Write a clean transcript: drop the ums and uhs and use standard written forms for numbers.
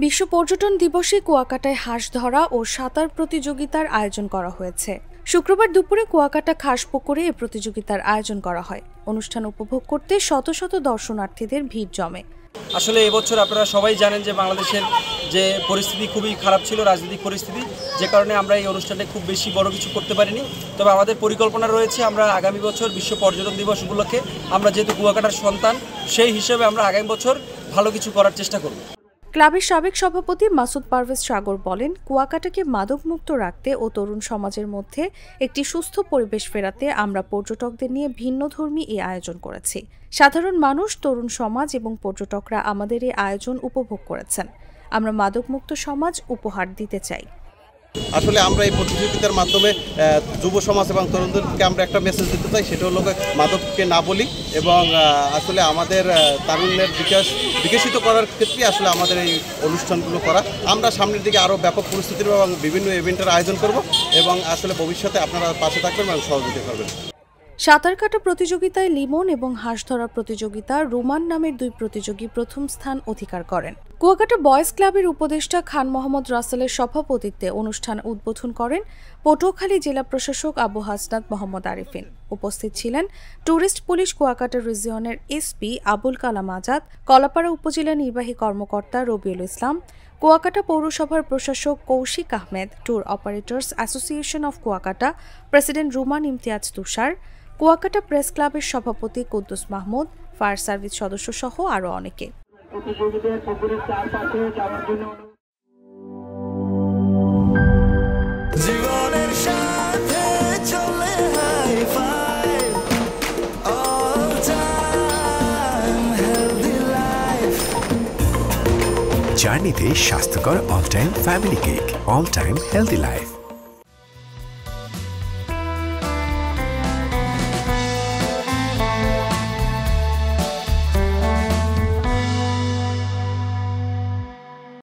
বিশ্ব পর্যটন দিবসে কুয়াকাটায় হাঁস ধরা ও সাঁতার প্রতিযোগিতার আয়োজন করা হয়েছে। শুক্রবার দুপুরে কুয়াকাটা খাসপুকুরে এ প্রতিযোগিতার আয়োজন করা হয়। অনুষ্ঠান উপভোগ করতে শত শত দর্শনার্থীদের ভিড় জমে। আসলে এবছর আপনারা সবাই জানেন যে বাংলাদেশের যে পরিস্থিতি খুবই খারাপ ছিল, রাজনৈতিক পরিস্থিতি, যে কারণে আমরা এই অনুষ্ঠানটা খুব বেশি বড় কিছু করতে পারিনি। তবে আমাদের পরিকল্পনা রয়েছে আমরা আগামী বছর বিশ্ব পর্যটন দিবস উপলক্ষে আমরা যেহেতু কুয়াকাটার সন্তান, সেই হিসেবে আমরা আগামী বছর ভালো কিছু করার চেষ্টা করব। ক্লাবের সাবেক সভাপতি মাসুদ পারভেজ সাগর বলেন, কুয়াকাটাকে মাদকমুক্ত রাখতে ও তরুণ সমাজের মধ্যে একটি সুস্থ পরিবেশ ফেরাতে আমরা পর্যটকদের নিয়ে ভিন্নধর্মী এই আয়োজন করেছি। সাধারণ মানুষ, তরুণ সমাজ এবং পর্যটকরা আমাদের এই আয়োজন উপভোগ করেছেন। আমরা মাদকমুক্ত সমাজ উপহার দিতে চাই। আসলে আমরা এই প্রতিযোগিতার মাধ্যমে যুব সমাজ এবং তরুণদেরকে আমরা একটা মেসেজ দিতে চাই, সেটা হলো মাদককে না বলি এবং আসলে আমাদের তারুণ্যের বিকশিত করার ক্ষেত্রে আসলে আমাদের এই অনুষ্ঠানগুলো করা। আমরা সামনের দিকে আরও ব্যাপক পরিস্থিতির এবং বিভিন্ন ইভেন্টের আয়োজন করব এবং আসলে ভবিষ্যতে আপনারা পাশে থাকবেন এবং সহযোগিতা করবেন। সাঁতার কাটা প্রতিযোগিতায় লিমন এবং হাঁস ধরা প্রতিযোগিতা রুমান নামের দুই প্রতিযোগী প্রথম স্থান অধিকার করেন। কুয়াকাটা বয়েজ ক্লাবের উপদেষ্টা খান মোহাম্মদ রাসেলের সভাপতিত্বে অনুষ্ঠান উদ্বোধন করেন পটুয়াখালী জেলা প্রশাসক আবু হাসনাত মোহাম্মদ আরিফিন। উপস্থিত ছিলেন ট্যুরিস্ট পুলিশ কুয়াকাটা রিজিয়নের এসপি আবুল কালাম আজাদ, কলাপাড়া উপজেলা নির্বাহী কর্মকর্তা রবিউল ইসলাম, কুয়াকাটা পৌরসভার প্রশাসক Kaushik Ahmed, tour operators association of Kuakata president Ruman Imtiaz Tushar, Kuakata press ক্লাবের সভাপতি কুদ্দুস মাহমুদ, ফায়ার সার্ভিস সদস্য সহ আরও অনেকে। জার্নিতে স্বাস্থ্যকর all time family cake, all time healthy life.